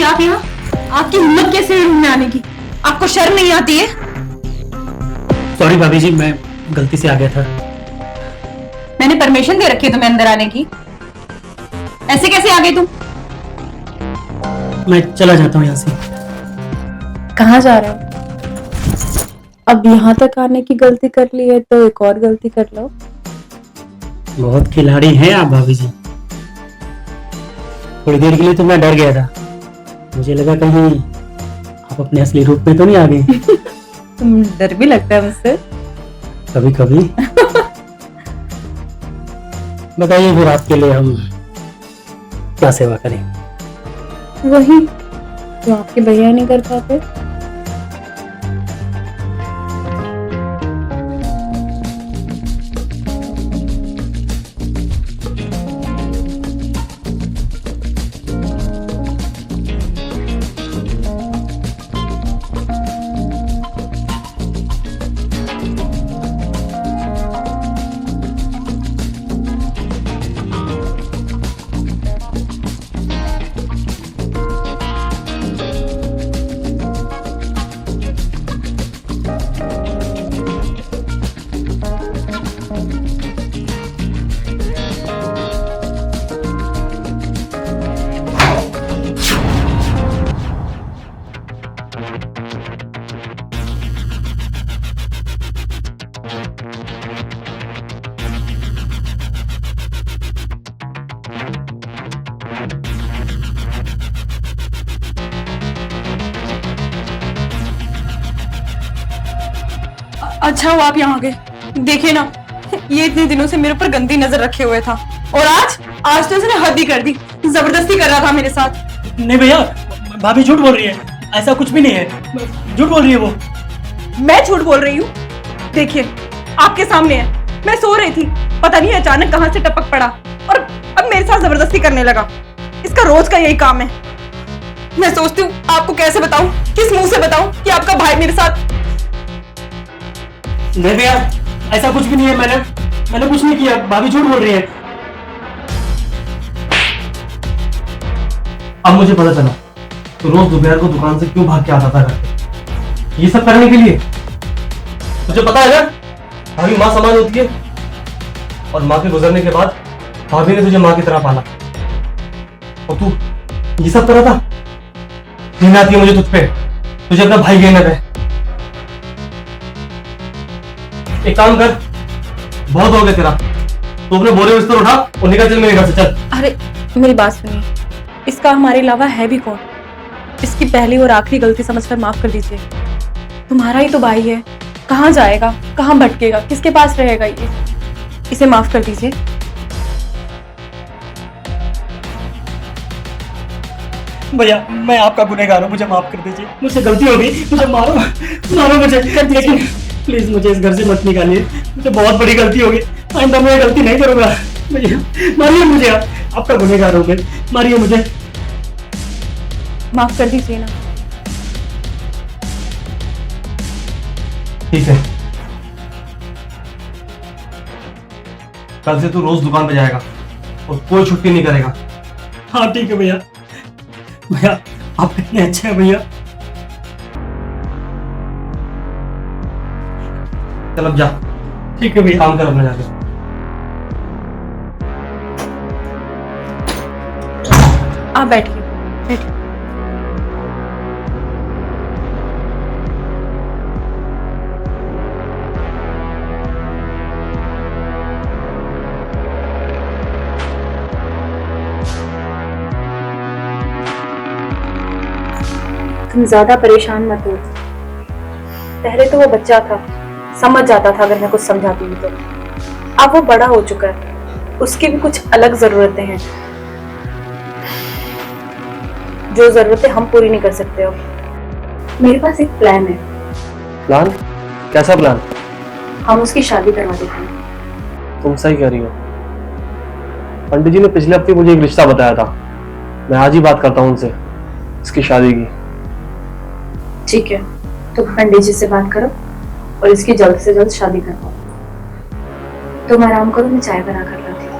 आप यहाँ? आपकी हिम्मत कैसे हुई रूम में आने की? आपको शर्म नहीं आती है? सॉरी भाभी जी, मैं गलती से आ गया था। मैंने परमिशन दे रखी है तुम्हें अंदर आने की। ऐसे कैसे आ गए तुम? मैं चला जाता हूँ यहाँ से। कहाँ जा रहे हो? अब यहाँ तक आने की गलती कर ली है तो एक और गलती कर लो। बहुत खिलाड़ी हैं आप भाभी जी। थोड़ी देर के लिए तो मैं डर गया था, मुझे लगा कहीं आप अपने असली रूप में तो नहीं आ गए। तुम डर भी लगता है मुझसे। कभी कभी। बताइए फिर आपके लिए हम क्या सेवा करें? वही जो आपके भैया नहीं कर पाते। अच्छा हुआ आप यहाँ आ गए। देखिए ना, ये इतने दिनों से मेरे ऊपर गंदी नजर रखे हुए था, और आज तो इसने हद ही कर दी। जबरदस्ती कर रहा था मेरे साथ। नहीं भैया, भाभी झूठ बोल रही है, ऐसा कुछ भी नहीं है। झूठ बोल रही है वो। मैं झूठ बोल रही हूँ? देखिए, आपके सामने है, मैं सो रही थी, पता नहीं अचानक कहां से टपक पड़ा और अब मेरे साथ जबरदस्ती करने लगा। इसका रोज का यही काम है। मैं सोचती हूँ आपको कैसे बताऊं, किस मुंह से बताऊं कि आपका भाई मेरे साथ। नहीं भैया, ऐसा कुछ भी नहीं है। मैंने कुछ नहीं किया, भाभी झूठ बोल रही है। अब मुझे पता चला तो रोज दोपहर को दुकान से क्यों भाग के आता था घर पे, ये सब करने के लिए। तुझे पता है ना, भाभी माँ समान होती है, और माँ के गुजरने के बाद भाभी ने तुझे माँ की तरह पाला, और तू ये सब कर रहा था। घृणा आती है मुझे तुझ पे, तुझे अपना भाई कहना है। एक काम कर, बहुत हो गया तेरा, तू अपने बोरे बिस्तर उठा और निकल चल मेरे घर से, चल। अरे मेरी बात सुनिए, इसका हमारे अलावा है भी कौन? इसकी पहली और आखिरी गलती समझकर माफ कर दीजिए। तुम्हारा ही तो भाई है, कहाँ जाएगा, कहाँ भटकेगा, किसके पास रहेगा ये? इसे माफ कर दीजिए। भैया, मैं आपका गुनहगार हूँ, मुझे माफ कर दीजिए। मुझसे गलती हो गई, मुझे मारो मुझे, लेकिन प्लीज मुझे इस घर से मत निकालिए। मुझे बहुत बड़ी गलती हो गई, आइंदा मैं गलती नहीं करूंगा। भैया मारिए मुझे, आपका गुनहगार हूँ मैं, मारिए मुझे। माफ कर दीजिए ना। ठीक है, कल से तू रोज दुकान पे जाएगा और कोई छुट्टी नहीं करेगा। हाँ ठीक है भैया। भैया आप कितने अच्छे हैं भैया। चल अब जा। ठीक है भैया, काम कर अपना जाकर। आप बैठिए, बैठिए। तुम ज्यादा परेशान मत हो। पहले तो वो बच्चा था, समझ जाता था अगर मैं कुछ समझाती हूँ तो। अब वो बड़ा हो चुका है, उसकी भी कुछ अलग जरूरतें हैं जो जरूरतें हम पूरी नहीं कर सकते हो। मेरे पास एक प्लान है। प्लान? कैसा प्लान? हम उसकी शादी करवा देते हैं। तुम सही कह रही हो। पंडित जी ने पिछले हफ्ते मुझे एक रिश्ता बताया था, मैं आज ही बात करता हूँ उनसे इसकी शादी की। ठीक है, तो पंडित जी से बात करो और इसकी जल्द से जल्द शादी करवाओ। तुम आराम करो, मैं चाय बना कर लाती हूँ।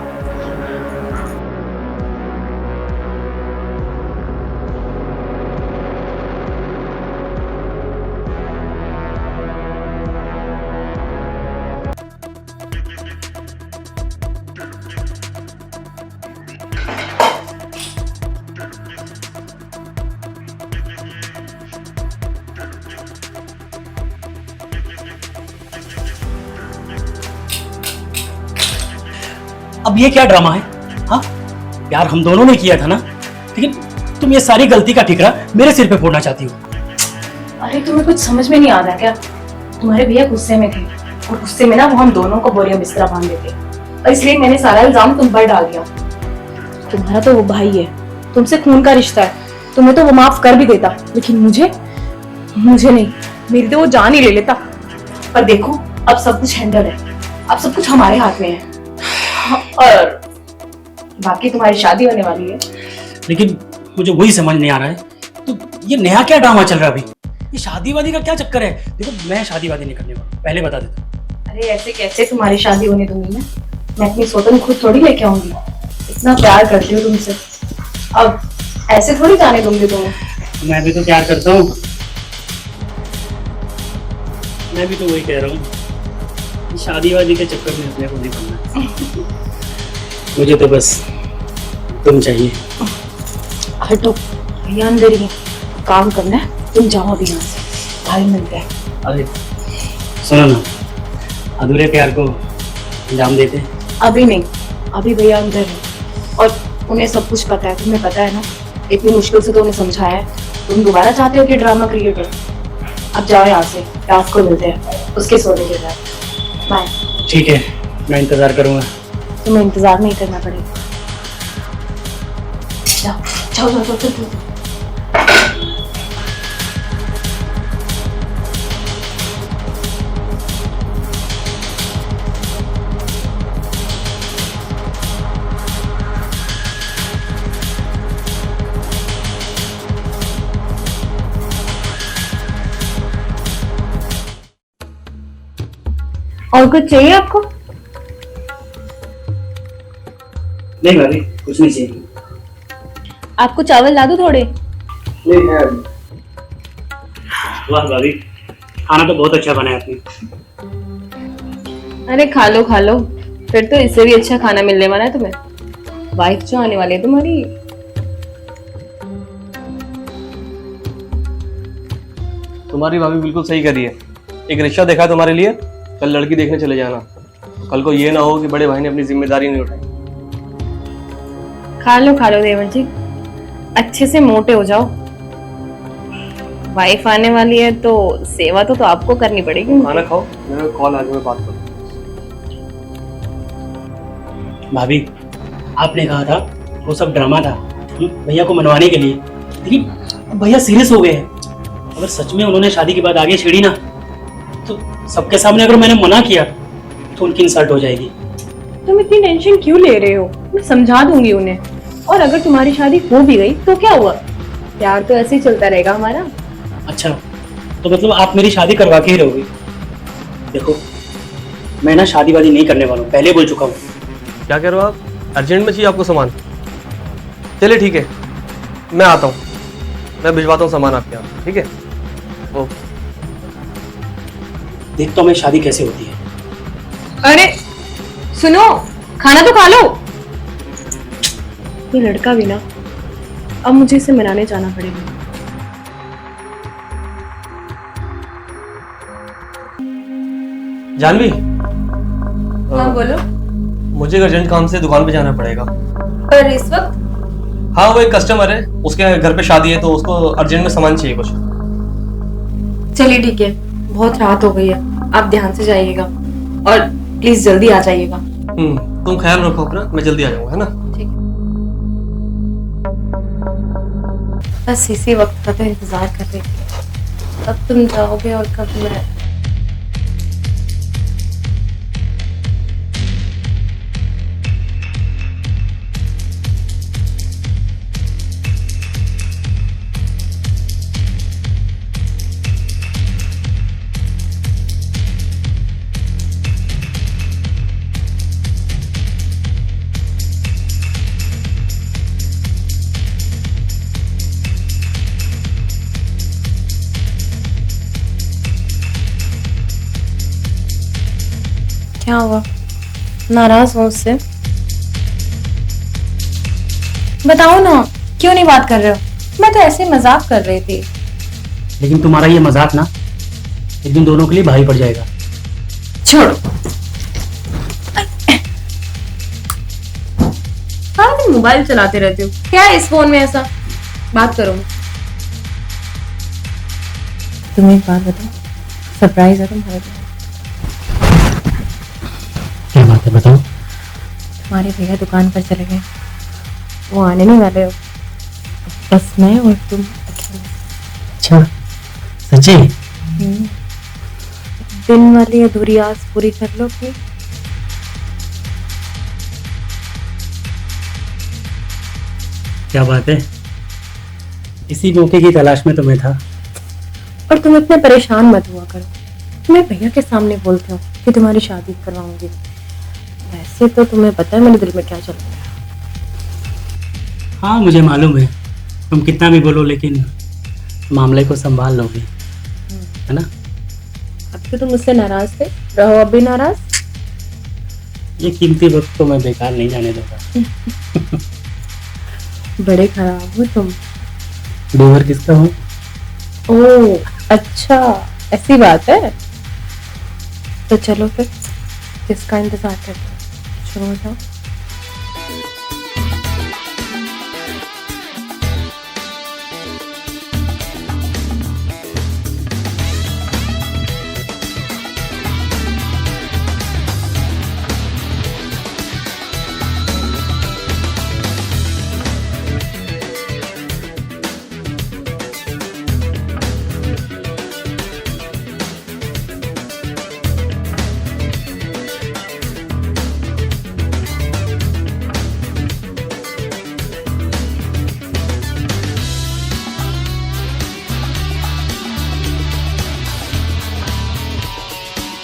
अब ये क्या ड्रामा है? हाँ, प्यार हम दोनों ने किया था ना, लेकिन तुम ये सारी गलती का ठिकरा मेरे सिर पे फोड़ना चाहती हो। अरे तुम्हें कुछ समझ में नहीं आ रहा क्या? तुम्हारे भैया गुस्से में थे और गुस्से में ना वो हम दोनों को बोरिया बिस्तरा बांध देते, और इसलिए मैंने सारा इल्जाम तुम पर डाल दिया। तुम्हारा तो वो भाई है, तुमसे खून का रिश्ता है, तुम्हें तो वो माफ कर भी देता, लेकिन मुझे नहीं, मेरी तो वो जान ही ले लेता। पर देखो अब सब कुछ हैंडल है, अब सब कुछ हमारे हाथ में है, और बाकी तुम्हारी शादी होने वाली है। लेकिन मुझे वही समझ नहीं आ रहा है, तो ये नया क्या ड्रामा चल रहा है अभी? ये शादी वादी का क्या चक्कर है? देखो मैं शादी वादी नहीं करने वाला, पहले बता देता। अरे ऐसे कैसे तुम्हारी शादी होने दूंगी मैं अपनी सोतन खुद थोड़ी लेके आऊंगी। इतना प्यार करती हूँ तुमसे, अब ऐसे थोड़ी जाने दूंगी तुम्हें। मैं भी तो प्यार करता हूँ, मैं भी तो वही कह रहा हूँ, शादी वादी के चक्कर में अपने को नहीं पड़ना। मुझे तो बस तुम चाहिए। हटो, भैया अंदर ही है, काम करना है, तुम जाओ अभी यहाँ से, भाई मिलते हैं। अरे सुनो ना, अधूरे प्यार को अंजाम देते हैं। अभी नहीं, अभी भैया अंदर है और उन्हें सब कुछ पता है, तुम्हें पता है ना, इतनी मुश्किल से तो उन्हें समझाया है। तुम दोबारा चाहते हो कि ड्रामा क्रिएट हो? अब जाओ यहाँ से, रात को मिलते हैं उसके सोने के बाद। बाय। ठीक है, मैं इंतजार करूंगा। तुम्हें इंतजार नहीं करना पड़ेगा, जाओ जाओ जाओ जाओ, जाओ, जाओ। और कुछ चाहिए आपको? नहीं भाभी, कुछ नहीं चाहिए। आपको चावल ला दूं थोड़े? नहीं है अभी। वाह भाभी, खाना तो बहुत अच्छा बनाया आपने। अरे खा लो, फिर तो इससे भी अच्छा खाना मिलने वाला है तुम्हें। वाइफ जो आने वाली है तुम्हारी। तुम्हारी भाभी बिल्कुल सही करी है। एक रिश्ता देखा तुम्हारे लिए, कल लड़की देखने चले जाना। कल को ये ना हो कि बड़े भाई ने अपनी जिम्मेदारी नहीं उठाई। खा लो देवर जी, अच्छे से मोटे हो जाओ। वाइफ आने वाली है तो सेवा तो आपको करनी पड़ेगी। खाना खाओ, मेरा कॉल आ गया, मैं बात करूँ। भाभी, आपने कहा था वो सब ड्रामा था भैया को मनवाने के लिए, लेकिन भैया सीरियस हो गए हैं। अगर सच में उन्होंने शादी के बाद आगे छेड़ी ना, तो सबके सामने अगर मैंने मना किया तो उनकी इंसल्ट हो जाएगी। तुम इतनी टेंशन क्यों ले रहे हो? मैं समझा दूंगी उन्हें, और अगर तुम्हारी शादी हो भी गई तो क्या हुआ, प्यार तो ऐसे ही चलता रहेगा हमारा। अच्छा, तो मतलब आप मेरी शादी करवा के ही रहोगे? देखो, मैं ना शादी वादी नहीं करने वाला हूँ, पहले बोल चुका हूँ। क्या कह रहे हो आप? अर्जेंट में चाहिए आपको सामान? चलिए ठीक है, मैं आता हूँ, मैं भिजवाता हूँ सामान आपके यहाँ, ठीक है? ओके। देखता हूँ मैं शादी कैसे होती है। अरे सुनो, खाना तो खा लो। ये लड़का भी ना, अब मुझे इसे मनाने जाना पड़ेगा। जानवी, हाँ बोलो। मुझे अर्जेंट काम से दुकान पे जाना पड़ेगा। पर इस वक्त? हाँ, वो एक कस्टमर है, उसके घर पे शादी है, तो उसको अर्जेंट में सामान चाहिए कुछ। चलिए ठीक है, बहुत रात हो गई है, आप ध्यान से जाइएगा और प्लीज जल्दी आ जाइएगा। तुम ख्याल रखो अपना, मैं जल्दी आ जाऊंगा, है ना? ठीक। बस इसी वक्त का तो इंतजार कर रही थी। अब तुम जाओगे और कब मैं। क्या हुआ, नाराज हो उससे? बताओ ना, क्यों नहीं बात कर रहे हो? मैं तो ऐसे मजाक कर रही थी। लेकिन तुम्हारा ये मजाक ना एक दिन दोनों के लिए भारी पड़ जाएगा। छोड़ो। मोबाइल चलाते रहते हो? क्या है इस फोन में ऐसा? बात करो। तुम्हें एक बात बताओ, सरप्राइज है तुम्हारे लिए। क्या बात है, बताओ। तुम्हारे भैया दुकान पर चले गए, वो आने नहीं वाले हो। बस मैं और तुम अकेले। अच्छा, सच्ची? दिन वाली अधूरी आस पूरी कर लो प्लीज। क्या बात है, इसी मौके की तलाश में तो मैं था। और तुम इतने परेशान मत हुआ करो, तुम्हें भैया के सामने बोलते हो कि तुम्हारी शादी करवाऊंगी। वैसे तो तुम्हें पता है मेरे दिल में क्या चल रहा है। हाँ मुझे मालूम है, तुम कितना भी बोलो लेकिन मामले को संभाल लोगे, है ना? अब तो तुम मुझसे नाराज थे, रहो अब भी नाराज। ये कीमती वक्त तो मैं बेकार नहीं जाने दूंगा। बड़े खराब हो तुम। डोवर किसका हूँ? ओह अच्छा, ऐसी बात है। तो चलो फिर किसका इंतजार करते हो, शुरू हो जाओ।